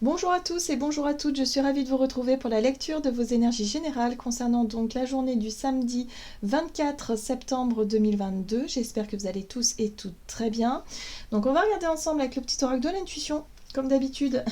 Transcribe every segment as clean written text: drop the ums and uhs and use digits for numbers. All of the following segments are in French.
Bonjour à tous et bonjour à toutes, je suis ravie de vous retrouver pour la lecture de vos énergies générales concernant donc la journée du samedi 24 septembre 2022. J'espère que vous allez tous et toutes très bien. Donc on va regarder ensemble avec le petit oracle de l'intuition, comme d'habitude,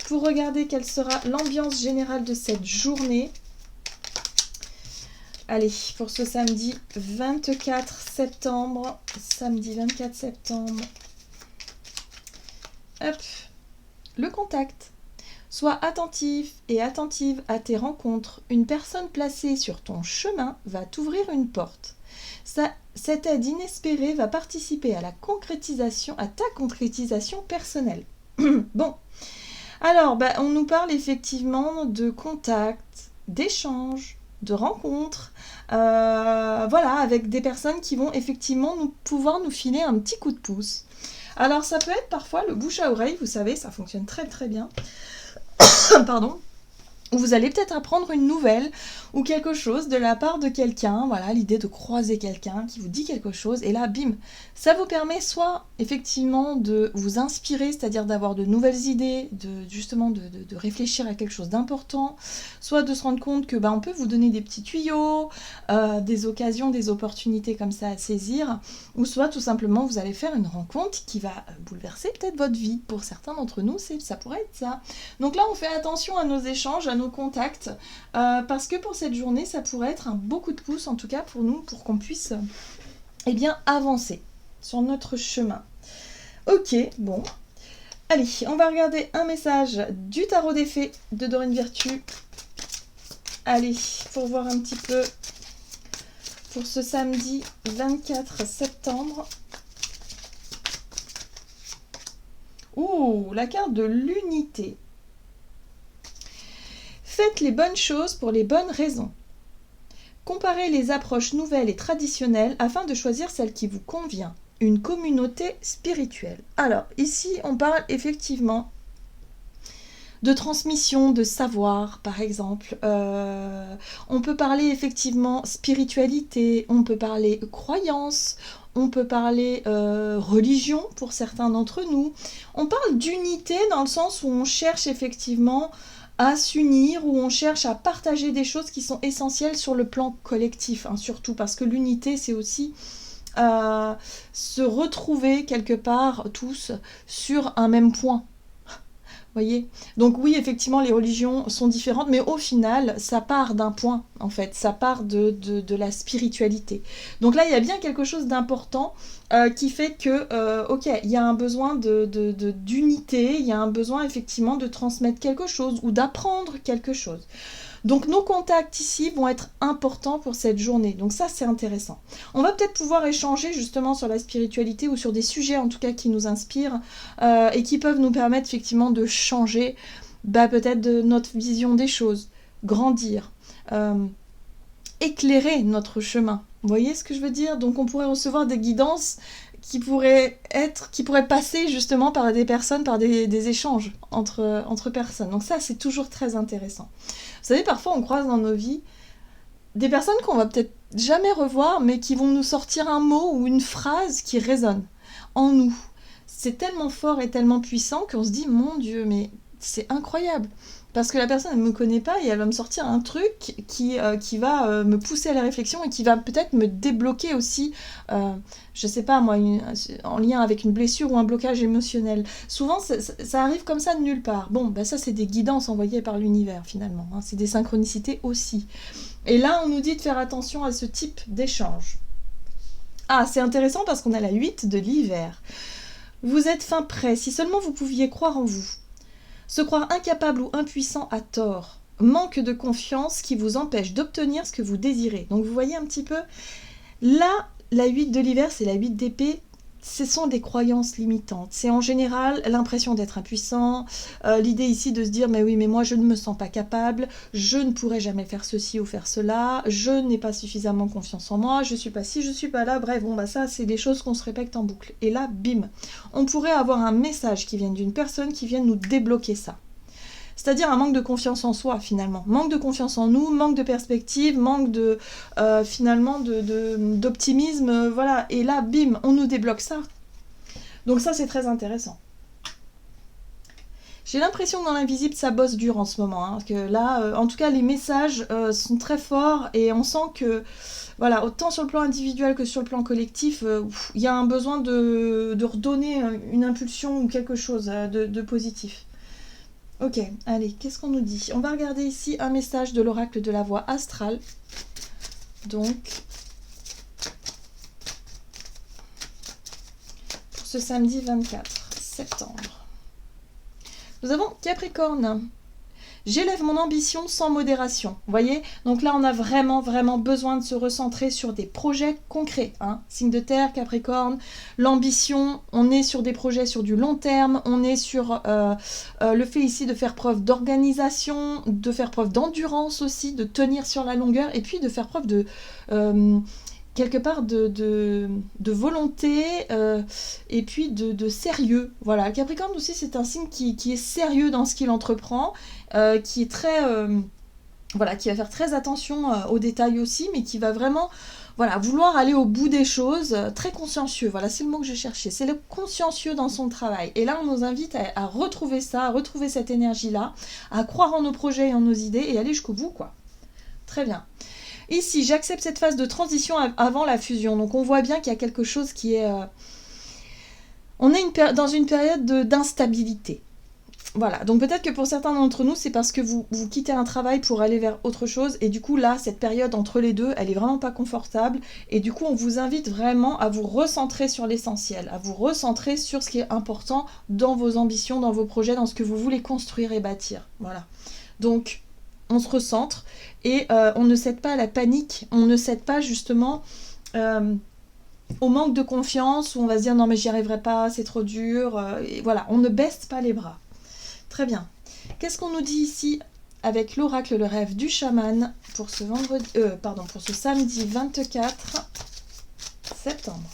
pour regarder quelle sera l'ambiance générale de cette journée. Allez, pour ce samedi 24 septembre, hop, le contact. Sois attentif et attentive à tes rencontres. Une personne placée sur ton chemin va t'ouvrir une porte. Cette aide inespérée va participer à ta concrétisation personnelle. Bon, alors on nous parle effectivement de contact, d'échange, de rencontres, voilà, avec des personnes qui vont effectivement pouvoir nous filer un petit coup de pouce. Alors ça peut être parfois le bouche à oreille, vous savez, ça fonctionne très très bien. Pardon, où vous allez peut-être apprendre une nouvelle ou quelque chose de la part de quelqu'un, voilà, l'idée de croiser quelqu'un qui vous dit quelque chose, et là, bim, ça vous permet soit effectivement de vous inspirer, c'est-à-dire d'avoir de nouvelles idées, de réfléchir à quelque chose d'important, soit de se rendre compte que on peut vous donner des petits tuyaux, des occasions, des opportunités comme ça à saisir, ou soit tout simplement vous allez faire une rencontre qui va bouleverser peut-être votre vie. Pour certains d'entre nous, ça pourrait être ça. Donc là, on fait attention à nos échanges, à nos contacts, parce que pour cette journée, ça pourrait être un beau coup de pouce, en tout cas pour nous, pour qu'on puisse avancer sur notre chemin. Ok, bon. Allez, on va regarder un message du tarot des fées de Dorine Virtue. Allez, pour voir un petit peu pour ce samedi 24 septembre. Ouh, la carte de l'unité. Faites les bonnes choses pour les bonnes raisons. Comparez les approches nouvelles et traditionnelles afin de choisir celle qui vous convient. Une communauté spirituelle. Alors, ici, on parle effectivement de transmission de savoir, par exemple. On peut parler effectivement spiritualité, on peut parler croyance, on peut parler religion pour certains d'entre nous. On parle d'unité dans le sens où on cherche effectivement à s'unir, où on cherche à partager des choses qui sont essentielles sur le plan collectif, surtout parce que l'unité, c'est aussi se retrouver quelque part tous sur un même point. Voyez ? Donc oui, effectivement, les religions sont différentes, mais au final, ça part d'un point, en fait. Ça part de la spiritualité. Donc là, il y a bien quelque chose d'important qui fait que, ok, il y a un besoin d'unité, il y a un besoin, effectivement, de transmettre quelque chose ou d'apprendre quelque chose. Donc nos contacts ici vont être importants pour cette journée. Donc ça, c'est intéressant. On va peut-être pouvoir échanger justement sur la spiritualité ou sur des sujets en tout cas qui nous inspirent et qui peuvent nous permettre effectivement de changer peut-être de notre vision des choses, grandir, éclairer notre chemin. Vous voyez ce que je veux dire ? Donc on pourrait recevoir des guidances qui pourraient passer justement par des personnes, par des échanges entre personnes. Donc ça, c'est toujours très intéressant. Vous savez, parfois, on croise dans nos vies des personnes qu'on va peut-être jamais revoir, mais qui vont nous sortir un mot ou une phrase qui résonne en nous. C'est tellement fort et tellement puissant qu'on se dit, mon Dieu, mais c'est incroyable. Parce que la personne, elle ne me connaît pas et elle va me sortir un truc qui va me pousser à la réflexion et qui va peut-être me débloquer aussi, je sais pas moi, en lien avec une blessure ou un blocage émotionnel. Souvent, ça arrive comme ça de nulle part. Bon, ça c'est des guidances envoyées par l'univers finalement, c'est des synchronicités aussi. Et là, on nous dit de faire attention à ce type d'échange. Ah, c'est intéressant parce qu'on a la 8 de l'hiver. Vous êtes fin prêt, si seulement vous pouviez croire en vous. Se croire incapable ou impuissant à tort. Manque de confiance qui vous empêche d'obtenir ce que vous désirez. Donc vous voyez un petit peu, là, la 8 de l'hiver, c'est la 8 d'épée. Ce sont des croyances limitantes. C'est en général l'impression d'être impuissant, l'idée ici de se dire mais oui, mais moi je ne me sens pas capable, je ne pourrai jamais faire ceci ou faire cela, je n'ai pas suffisamment confiance en moi, je suis pas ci, je suis pas là, bref, ça c'est des choses qu'on se répète en boucle. Et là, bim, on pourrait avoir un message qui vienne d'une personne qui vienne nous débloquer ça. C'est-à-dire un manque de confiance en soi, finalement. Manque de confiance en nous, manque de perspective, manque de, finalement, d'optimisme, voilà. Et là, bim, on nous débloque ça. Donc ça, c'est très intéressant. J'ai l'impression que dans l'invisible, ça bosse dur en ce moment. Hein, que là, en tout cas, les messages sont très forts et on sent que, voilà, autant sur le plan individuel que sur le plan collectif, il y a un besoin de redonner une impulsion ou quelque chose de positif. Ok, allez, qu'est-ce qu'on nous dit? On va regarder ici un message de l'oracle de la voix astrale. Donc, pour ce samedi 24 septembre. Nous avons Capricorne. J'élève mon ambition sans modération. Vous voyez? Donc là, on a vraiment, vraiment besoin de se recentrer sur des projets concrets. Hein. Signe de terre, Capricorne, l'ambition, on est sur des projets sur du long terme, on est sur le fait ici de faire preuve d'organisation, de faire preuve d'endurance aussi, de tenir sur la longueur, et puis de faire preuve de... quelque part de volonté et puis de sérieux. Voilà, Capricorne aussi, c'est un signe qui est sérieux dans ce qu'il entreprend, qui est très... voilà, qui va faire très attention aux détails aussi, mais qui va vraiment... Voilà, vouloir aller au bout des choses, très consciencieux, voilà, c'est le mot que je cherchais, c'est le consciencieux dans son travail. Et là, on nous invite à retrouver ça, à retrouver cette énergie-là, à croire en nos projets et en nos idées, et aller jusqu'au bout, quoi. Très bien. Ici, j'accepte cette phase de transition avant la fusion. Donc, on voit bien qu'il y a quelque chose qui est... on est dans une période d'instabilité. Voilà. Donc, peut-être que pour certains d'entre nous, c'est parce que vous quittez un travail pour aller vers autre chose. Et du coup, là, cette période entre les deux, elle est vraiment pas confortable. Et du coup, on vous invite vraiment à vous recentrer sur l'essentiel, à vous recentrer sur ce qui est important dans vos ambitions, dans vos projets, dans ce que vous voulez construire et bâtir. Voilà. Donc, on se recentre et on ne cède pas à la panique, on ne cède pas justement au manque de confiance où on va se dire non mais j'y arriverai pas, c'est trop dur, et voilà, on ne baisse pas les bras. Très bien. Qu'est-ce qu'on nous dit ici avec l'oracle, le rêve du chaman pour ce pour ce samedi 24 septembre.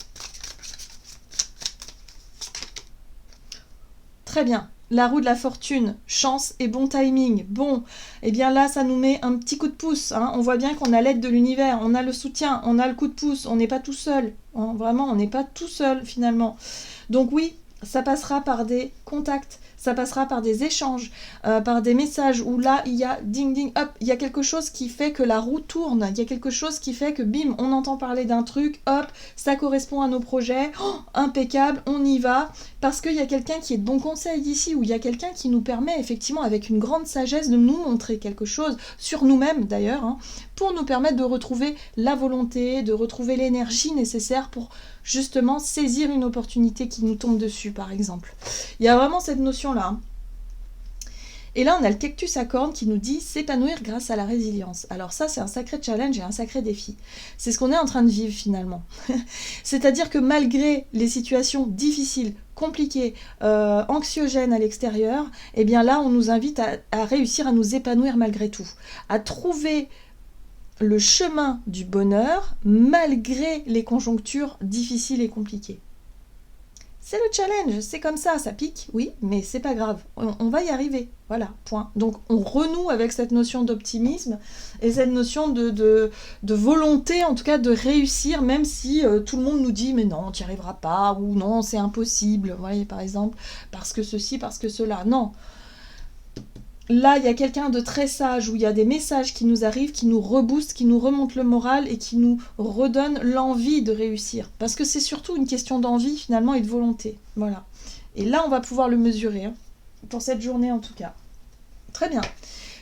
Très bien. La roue de la fortune, chance et bon timing. Bon, eh bien là, ça nous met un petit coup de pouce. Hein. On voit bien qu'on a l'aide de l'univers, on a le soutien, on a le coup de pouce. On n'est pas tout seul. Hein. Vraiment, on n'est pas tout seul finalement. Donc oui, ça passera par des contacts, ça passera par des échanges, par des messages où là, il y a ding ding, hop, il y a quelque chose qui fait que la roue tourne, il y a quelque chose qui fait que bim, on entend parler d'un truc, hop, ça correspond à nos projets, oh, impeccable, on y va, parce qu'il y a quelqu'un qui est de bon conseil ici, ou il y a quelqu'un qui nous permet effectivement avec une grande sagesse de nous montrer quelque chose, sur nous-mêmes d'ailleurs, hein, pour nous permettre de retrouver la volonté, de retrouver l'énergie nécessaire pour justement saisir une opportunité qui nous tombe dessus, par exemple. Il y a vraiment cette notion-là. Hein. Et là, on a le cactus à cornes qui nous dit s'épanouir grâce à la résilience. Alors ça, c'est un sacré challenge et un sacré défi. C'est ce qu'on est en train de vivre finalement. C'est-à-dire que malgré les situations difficiles, compliquées, anxiogènes à l'extérieur, eh bien là, on nous invite à réussir à nous épanouir malgré tout. À trouver le chemin du bonheur malgré les conjonctures difficiles et compliquées. C'est le challenge, c'est comme ça pique, oui, mais c'est pas grave, on va y arriver, voilà, point. Donc on renoue avec cette notion d'optimisme et cette notion de volonté, en tout cas de réussir, même si tout le monde nous dit mais non, tu n'y arriveras pas, ou non, c'est impossible, vous voyez, par exemple, parce que ceci, parce que cela, non. Là, il y a quelqu'un de très sage où il y a des messages qui nous arrivent, qui nous reboostent, qui nous remontent le moral et qui nous redonnent l'envie de réussir. Parce que c'est surtout une question d'envie finalement et de volonté. Voilà. Et là, on va pouvoir le mesurer, hein, pour cette journée en tout cas. Très bien.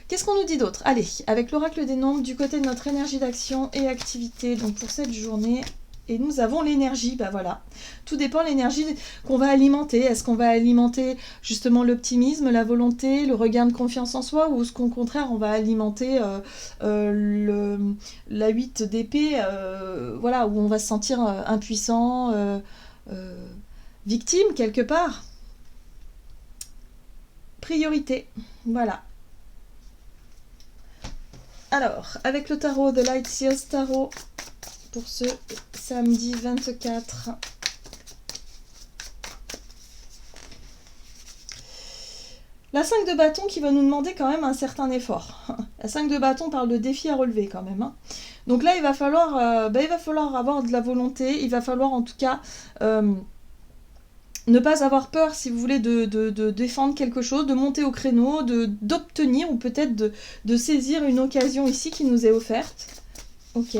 Qu'est-ce qu'on nous dit d'autre? Allez, avec l'oracle des nombres, du côté de notre énergie d'action et activité, donc pour cette journée... Et nous avons l'énergie, bah voilà. Tout dépend de l'énergie qu'on va alimenter. Est-ce qu'on va alimenter justement l'optimisme, la volonté, le regain de confiance en soi, ou est-ce qu'au contraire on va alimenter la 8 d'épée, voilà, où on va se sentir impuissant, victime quelque part. Priorité, voilà. Alors, avec le tarot de Light Seals Tarot, pour ce samedi 24. La 5 de bâton qui va nous demander quand même un certain effort. La 5 de bâton parle de défis à relever quand même. Hein. Donc là, il va falloir avoir de la volonté, il va falloir en tout cas Ne pas avoir peur, si vous voulez, de défendre quelque chose, de monter au créneau, d'obtenir ou peut-être de saisir une occasion ici qui nous est offerte. Ok.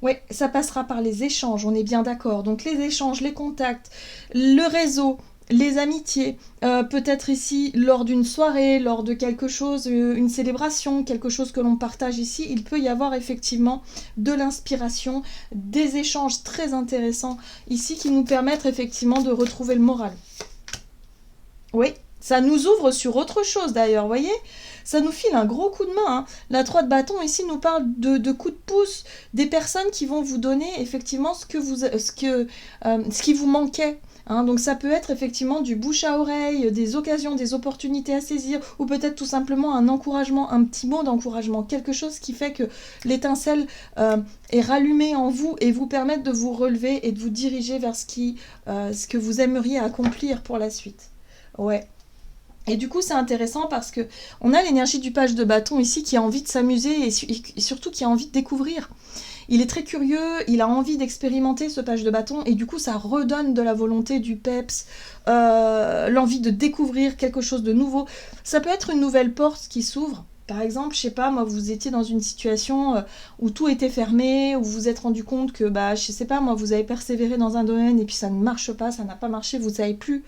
Oui, ça passera par les échanges, on est bien d'accord. Donc les échanges, les contacts, le réseau, les amitiés, peut-être ici lors d'une soirée, lors de quelque chose, une célébration, quelque chose que l'on partage ici, il peut y avoir effectivement de l'inspiration, des échanges très intéressants ici qui nous permettent effectivement de retrouver le moral. Oui, ça nous ouvre sur autre chose d'ailleurs, vous voyez ? Ça nous file un gros coup de main. Hein. La 3 de bâton ici nous parle de coups de pouce, des personnes qui vont vous donner effectivement ce qui vous manquait. Hein. Donc ça peut être effectivement du bouche à oreille, des occasions, des opportunités à saisir, ou peut-être tout simplement un encouragement, un petit mot d'encouragement, quelque chose qui fait que l'étincelle est rallumée en vous et vous permette de vous relever et de vous diriger vers ce que vous aimeriez accomplir pour la suite. Ouais. Et du coup, c'est intéressant parce que on a l'énergie du page de bâton ici qui a envie de s'amuser et surtout qui a envie de découvrir. Il est très curieux, il a envie d'expérimenter ce page de bâton et du coup, ça redonne de la volonté, du peps, l'envie de découvrir quelque chose de nouveau. Ça peut être une nouvelle porte qui s'ouvre. Par exemple, je sais pas, moi, vous étiez dans une situation où tout était fermé, où vous vous êtes rendu compte que, je sais pas, moi, vous avez persévéré dans un domaine et puis ça ne marche pas, ça n'a pas marché, vous savez plus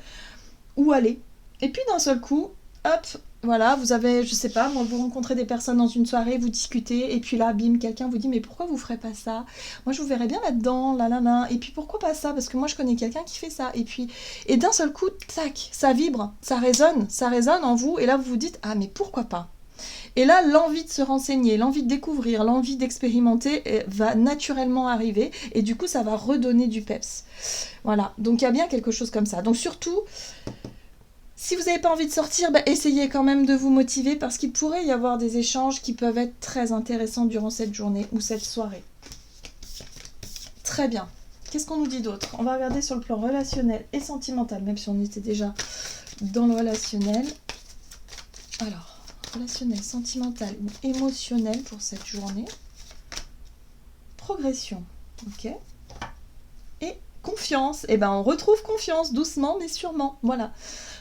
où aller. Et puis d'un seul coup, hop, voilà, vous avez, je sais pas, vous rencontrez des personnes dans une soirée, vous discutez, et puis là, bim, quelqu'un vous dit, mais pourquoi vous ferez pas ça? Moi, je vous verrais bien là-dedans, là, et puis pourquoi pas ça? Parce que moi, je connais quelqu'un qui fait ça. Et d'un seul coup, tac, ça vibre, ça résonne en vous, et là, vous vous dites, ah, mais pourquoi pas? Et là, l'envie de se renseigner, l'envie de découvrir, l'envie d'expérimenter va naturellement arriver, et du coup, ça va redonner du peps. Voilà, donc il y a bien quelque chose comme ça. Donc surtout, si vous n'avez pas envie de sortir, essayez quand même de vous motiver parce qu'il pourrait y avoir des échanges qui peuvent être très intéressants durant cette journée ou cette soirée. Très bien. Qu'est-ce qu'on nous dit d'autre? On va regarder sur le plan relationnel et sentimental, même si on était déjà dans le relationnel. Alors, relationnel, sentimental ou émotionnel pour cette journée. Progression, ok. Et confiance, on retrouve confiance doucement mais sûrement, voilà.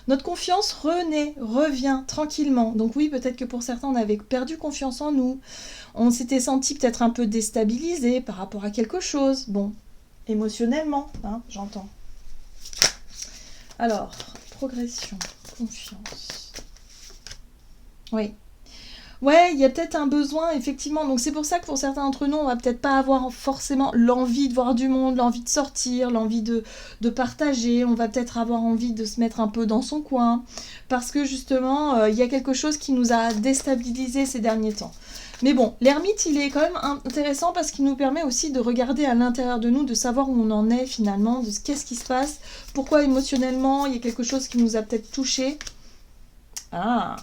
Notre confiance revient tranquillement. Donc oui, peut-être que pour certains, on avait perdu confiance en nous. On s'était senti peut-être un peu déstabilisé par rapport à quelque chose. Bon, émotionnellement, j'entends. Alors, progression, confiance. Oui. Ouais, il y a peut-être un besoin, effectivement. Donc c'est pour ça que pour certains d'entre nous, on va peut-être pas avoir forcément l'envie de voir du monde, l'envie de sortir, l'envie de partager. On va peut-être avoir envie de se mettre un peu dans son coin. Parce que justement, il y a quelque chose qui nous a déstabilisés ces derniers temps. Mais bon, l'ermite, il est quand même intéressant parce qu'il nous permet aussi de regarder à l'intérieur de nous, de savoir où on en est finalement, de qu'est-ce qui se passe, pourquoi émotionnellement, il y a quelque chose qui nous a peut-être touché. Ah,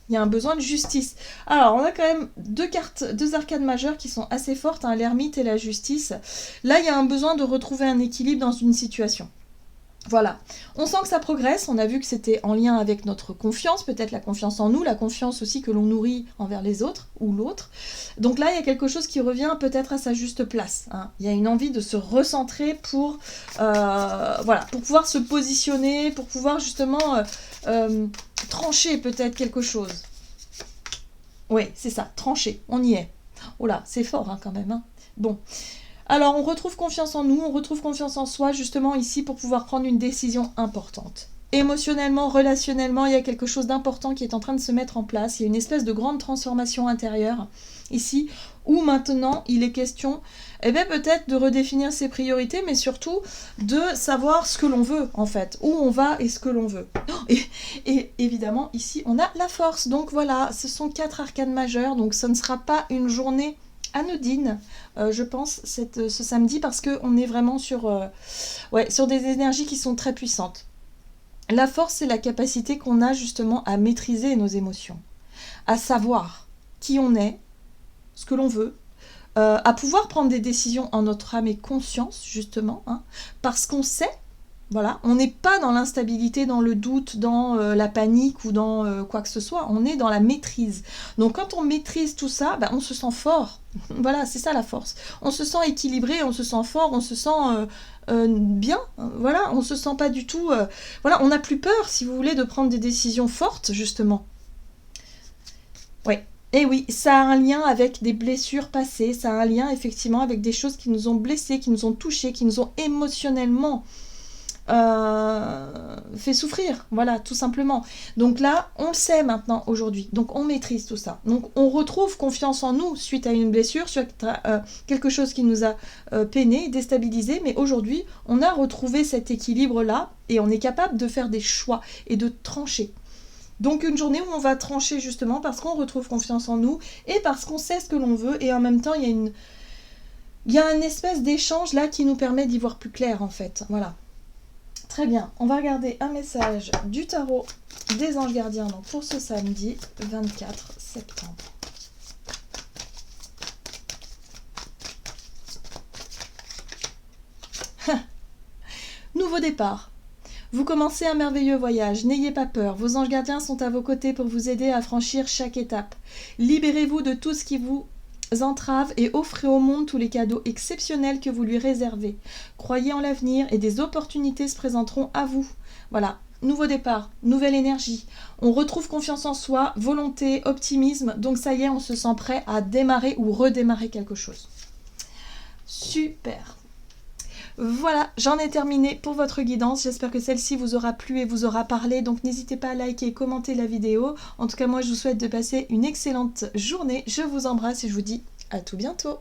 il y a un besoin de justice. Alors, on a quand même deux arcades majeures qui sont assez fortes, l'ermite et la justice. Là, il y a un besoin de retrouver un équilibre dans une situation. Voilà. On sent que ça progresse. On a vu que c'était en lien avec notre confiance, peut-être la confiance en nous, la confiance aussi que l'on nourrit envers les autres ou l'autre. Donc là, il y a quelque chose qui revient peut-être à sa juste place. Il y a une envie de se recentrer pour pouvoir se positionner, pour pouvoir justement trancher peut-être quelque chose. Oui, c'est ça, trancher, on y est. Oh là, c'est fort quand même. Bon. Alors, on retrouve confiance en nous, on retrouve confiance en soi, justement ici, pour pouvoir prendre une décision importante. Émotionnellement, relationnellement, il y a quelque chose d'important qui est en train de se mettre en place. Il y a une espèce de grande transformation intérieure, ici, où maintenant, il est question, peut-être de redéfinir ses priorités, mais surtout de savoir ce que l'on veut, en fait, où on va et ce que l'on veut. Et évidemment, ici, on a la force. Donc voilà, ce sont 4 arcanes majeures, donc ce ne sera pas une journée anodine, je pense, ce samedi, parce qu'on est vraiment sur des énergies qui sont très puissantes. La force, c'est la capacité qu'on a justement à maîtriser nos émotions, à savoir qui on est, ce que l'on veut, à pouvoir prendre des décisions en notre âme et conscience, justement, parce qu'on sait Voilà, on n'est pas dans l'instabilité, dans le doute, dans la panique ou dans quoi que ce soit, on est dans la maîtrise. Donc quand on maîtrise tout ça, on se sent fort. Voilà, c'est ça la force. On se sent équilibré, on se sent fort, on se sent bien. Voilà, on se sent pas du tout... voilà, on n'a plus peur, si vous voulez, de prendre des décisions fortes, justement. Oui. Et oui, ça a un lien avec des blessures passées, ça a un lien effectivement avec des choses qui nous ont blessés, qui nous ont touchés, qui nous ont émotionnellement fait souffrir, voilà, tout simplement. Donc là, on le sait maintenant, aujourd'hui, donc on maîtrise tout ça. Donc on retrouve confiance en nous suite à une blessure, suite à quelque chose qui nous a peiné, déstabilisé, mais aujourd'hui, on a retrouvé cet équilibre-là, et on est capable de faire des choix et de trancher. Donc une journée où on va trancher justement parce qu'on retrouve confiance en nous, et parce qu'on sait ce que l'on veut, et en même temps, il y a une espèce d'échange là qui nous permet d'y voir plus clair, en fait, voilà. Très bien, on va regarder un message du tarot des anges gardiens donc pour ce samedi 24 septembre. Nouveau départ. Vous commencez un merveilleux voyage, n'ayez pas peur, vos anges gardiens sont à vos côtés pour vous aider à franchir chaque étape. Libérez-vous de tout ce qui vous entraves et offrez au monde tous les cadeaux exceptionnels que vous lui réservez. Croyez en l'avenir et des opportunités se présenteront à vous. Voilà, nouveau départ, nouvelle énergie. On retrouve confiance en soi, volonté, optimisme. Donc ça y est, on se sent prêt à démarrer ou redémarrer quelque chose. Super. Voilà, j'en ai terminé pour votre guidance. J'espère que celle-ci vous aura plu et vous aura parlé. Donc n'hésitez pas à liker et commenter la vidéo. En tout cas, moi, je vous souhaite de passer une excellente journée. Je vous embrasse et je vous dis à tout bientôt.